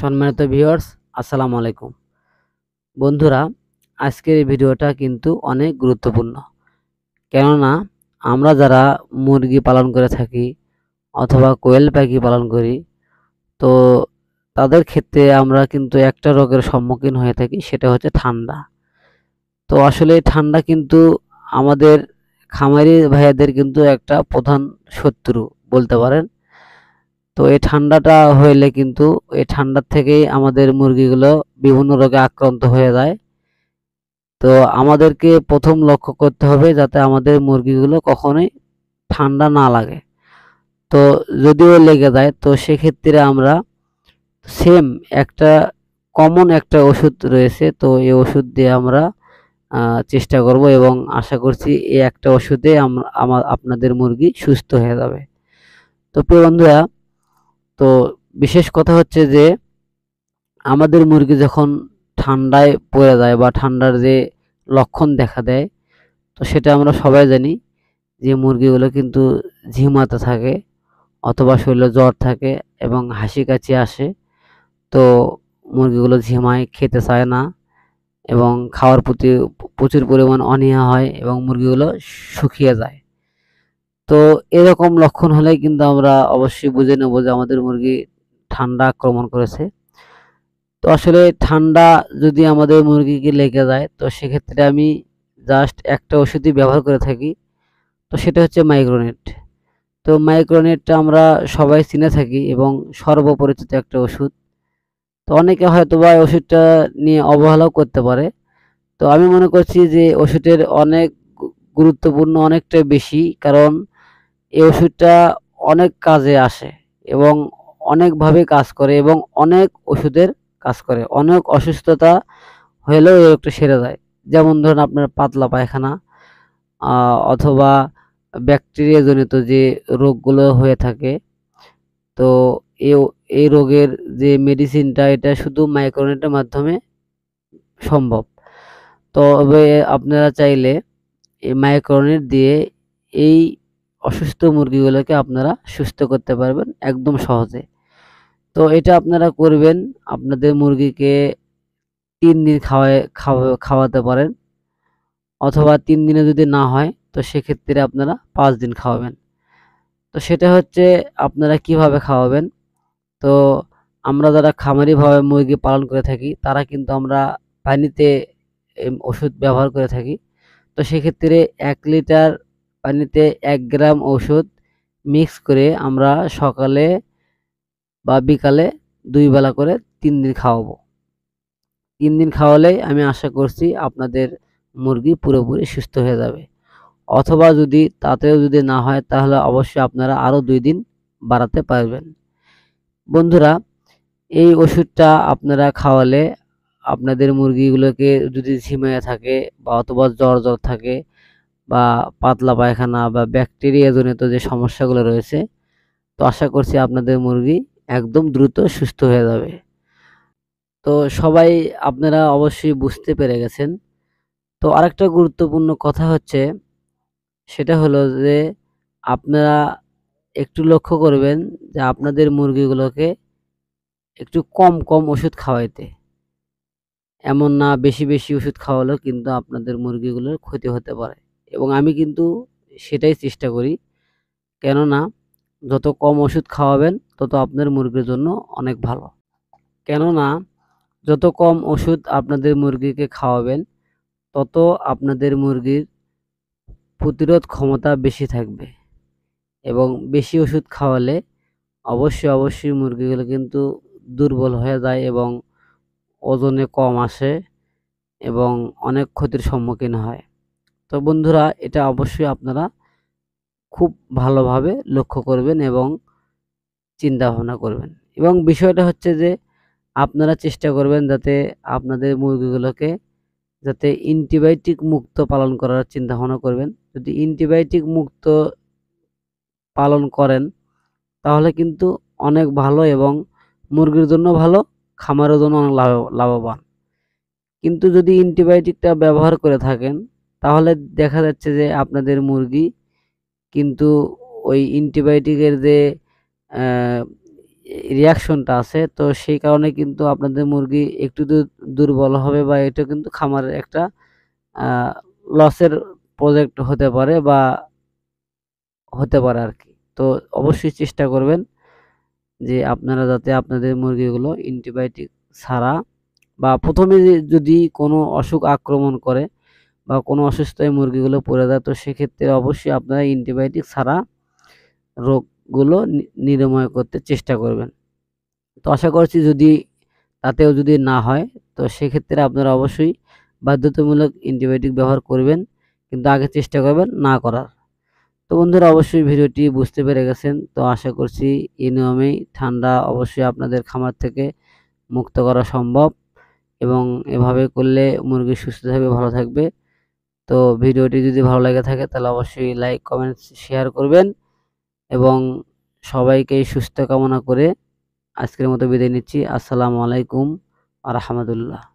সম্মানিত ভিউয়ার্স, আসসালামু আলাইকুম। বন্ধুরা, আজকের এই ভিডিওটা কিন্তু অনেক গুরুত্বপূর্ণ। কেননা আমরা যারা মুরগি পালন করে থাকি অথবা কোয়েল পাখি পালন করি, তো তাদের ক্ষেত্রে আমরা কিন্তু একটা রোগের সম্মুখীন হয়ে থাকি, সেটা হচ্ছে ঠান্ডা। তো আসলে ঠান্ডা কিন্তু আমাদের খামারি ভাইয়াদের কিন্তু একটা প্রধান শত্রু বলতে পারেন। তো এই ঠান্ডাটা হইলে কিন্তু এই ঠান্ডার থেকেই আমাদের মুরগিগুলো বিভিন্ন রোগে আক্রান্ত হয়ে যায়। তো আমাদেরকে প্রথম লক্ষ্য করতে হবে যাতে আমাদের মুরগিগুলো কখনোই ঠান্ডা না লাগে। তো যদিও লেগে যায় তো সেক্ষেত্রে আমরা সেম একটা কমন একটা ওষুধ রয়েছে, তো এই ওষুধ দিয়ে আমরা চেষ্টা করব এবং আশা করছি এই একটা ওষুধে আপনাদের মুরগি সুস্থ হয়ে যাবে। তো প্রিয় বন্ধুরা, তো বিশেষ কথা হচ্ছে যে আমাদের মুরগি যখন ঠান্ডায় পড়ে যায় বা ঠান্ডার যে লক্ষণ দেখা দেয়, তো সেটা আমরা সবাই জানি যে মুরগিগুলো কিন্তু ঝিমাতে থাকে অথবা শরীরে জ্বর থাকে এবং হাঁচি কাশি আসে। তো মুরগিগুলো ঝিমায়, খেতে চায় না এবং খাওয়ার প্রতি প্রচুর পরিমাণ অনীহা হয় এবং মুরগিগুলো শুকিয়ে যায়। তো এরকম লক্ষণ হলেই কিন্তু আমরা অবশ্যই বুঝে নেব যে আমাদের মুরগি ঠান্ডা আক্রমণ করেছে। তো আসলে ঠান্ডা যদি আমাদের মুরগিকে লেগে যায় তো সেক্ষেত্রে আমি জাস্ট একটা ওষুধই ব্যবহার করে থাকি। তো সেটা হচ্ছে মাইক্রোনেট। তো মাইক্রোনেটটা আমরা সবাই চিনে থাকি এবং সর্বপরিচিত একটা ওষুধ। তো অনেকে হয়তোবা এই ওষুধটা নিয়ে অবহেলাও করতে পারে। তো আমি মনে করছি যে ওষুধের অনেক গুরুত্বপূর্ণ অনেকটাই বেশি, কারণ এই ওষুধটা অনেক কাজে আসে এবং অনেকভাবে কাজ করে এবং অনেক ওষুধের কাজ করে। অনেক অসুস্থতা হলেও এই রোগটা সেরে যায়। যেমন ধরুন আপনার পাতলা পায়খানা অথবা ব্যাকটেরিয়া জনিত যে রোগগুলো হয়ে থাকে, তো এও এই রোগের যে মেডিসিনটা এটা শুধু মাইক্রোনেটের মাধ্যমে সম্ভব। তবে আপনারা চাইলে এই মাইক্রোনেট দিয়ে এই অসুস্থ মুরগিগুলোকে আপনারা সুস্থ করতে পারবেন একদম সহজে। তো এটা আপনারা করবেন, আপনাদের মুরগিকে ৩ দিন খাওয়াতে পারেন অথবা ৩ দিনে যদি না হয় তো সেক্ষেত্রে আপনারা ৫ দিন খাওয়াবেন। তো সেটা হচ্ছে আপনারা কিভাবে খাওয়াবেন? তো আমরা যারা খামারিভাবে মুরগি পালন করে থাকি তারা কিন্তু আমরা পানিতে ওষুধ ব্যবহার করে থাকি। তো সেক্ষেত্রে ১ লিটার পানিতে ১ গ্রাম ঔষধ মিক্স করে আমরা সকালে বা বিকালে ২ বেলা করে ৩ দিন খাওয়াবো। ৩ দিন খাওয়ালেই আমি আশা করছি আপনাদের মুরগি পুরোপুরি সুস্থ হয়ে যাবে। অথবা যদি তাতেও যদি না হয় তাহলে অবশ্যই আপনারা আরও ২ দিন বাড়াতে পারবেন। বন্ধুরা, এই ওষুধটা আপনারা খাওয়ালে আপনাদের মুরগিগুলোকে যদি ঝিমিয়ে থাকে বা অথবা জ্বর থাকে বা পাতলা পায়খানা বা ব্যাকটেরিয়া জনিত যে সমস্যাগুলো রয়েছে, তো আশা করছি আপনাদের মুরগি একদম দ্রুত সুস্থ হয়ে যাবে। তো সবাই আপনারা অবশ্যই বুঝতে পেরে গেছেন। তো আরেকটা গুরুত্বপূর্ণ কথা হচ্ছে, সেটা হলো যে আপনারা একটু লক্ষ্য করবেন যে আপনাদের মুরগিগুলোকে একটু কম ওষুধ খাওয়াইতে। এমন না বেশি ওষুধ খাওয়ালেও কিন্তু আপনাদের মুরগিগুলোর ক্ষতি হতে পারে এবং আমি কিন্তু সেটাই চেষ্টা করি। কেননা যত কম ওষুধ খাওয়াবেন তত আপনার মুরগির জন্য অনেক ভালো। কেননা যত কম ওষুধ আপনাদের মুরগিকে খাওয়াবেন তত আপনাদের মুরগির প্রতিরোধ ক্ষমতা বেশি থাকবে এবং বেশি ওষুধ খাওয়ালে অবশ্যই মুরগিগুলো কিন্তু দুর্বল হয়ে যায় এবং ওজনে কম আসে এবং অনেক ক্ষতির সম্মুখীন হয়। তো বন্ধুরা, এটা অবশ্যই আপনারা খুব ভালোভাবে লক্ষ্য করবেন এবং চিন্তা ভাবনা করবেন এবং বিষয়টা হচ্ছে যে আপনারা চেষ্টা করবেন যাতে আপনাদের মুরগিগুলোকে যাতে অ্যান্টিবায়োটিক মুক্ত পালন করার চিন্তা ভাবনা করবেন। যদি অ্যান্টিবায়োটিক মুক্ত পালন করেন তাহলে কিন্তু অনেক ভালো এবং মুরগির জন্য ভালো, খামারের জন্য অনেক লাভবান। কিন্তু যদি অ্যান্টিবায়োটিকটা ব্যবহার করে থাকেন তাহলে দেখা যাচ্ছে যে আপনাদের মুরগি কিন্তু ওই অ্যান্টিবায়োটিকের যে রিয়াকশনটা আছে, তো সেই কারণে কিন্তু আপনাদের মুরগি একটু দুর্বল হবে বা এটা কিন্তু খামারের একটা লসের প্রজেক্ট হতে পারে বা হতে পারে আর কি। তো অবশ্যই চেষ্টা করবেন যে আপনারা যাতে আপনাদের মুরগিগুলো অ্যান্টিবায়োটিক ছাড়া বা প্রথমে যদি কোনো অসুখ আক্রমণ করে বা কোনো অসুস্থ হয়ে মুরগিগুলো পড়ে যায়, তো সেক্ষেত্রে অবশ্যই আপনারা অ্যান্টিবায়োটিক ছাড়া রোগগুলো নিরাময় করতে চেষ্টা করবেন। তো আশা করছি তাতেও যদি না হয়, তো সেক্ষেত্রে আপনারা অবশ্যই বাধ্যতামূলক অ্যান্টিবায়োটিক ব্যবহার করবেন, কিন্তু আগে চেষ্টা করবেন না করার। তো বন্ধুরা অবশ্যই ভিডিওটি বুঝতে পেরে গেছেন। তো আশা করছি এই নিয়মেই ঠান্ডা অবশ্যই আপনাদের খামার থেকে মুক্ত করা সম্ভব এবং এভাবে করলে মুরগি সুস্থ থাকবে, ভালো থাকবে। তো ভিডিওটি যদি ভালো লেগে থাকে তাহলে অবশ্যই লাইক, কমেন্ট, শেয়ার করবেন এবং সবাইকে সুস্থ কামনা করে আজকের মতো বিদায় নিচ্ছি। আসসালামু আলাইকুম ওয়া রাহমাতুল্লাহ।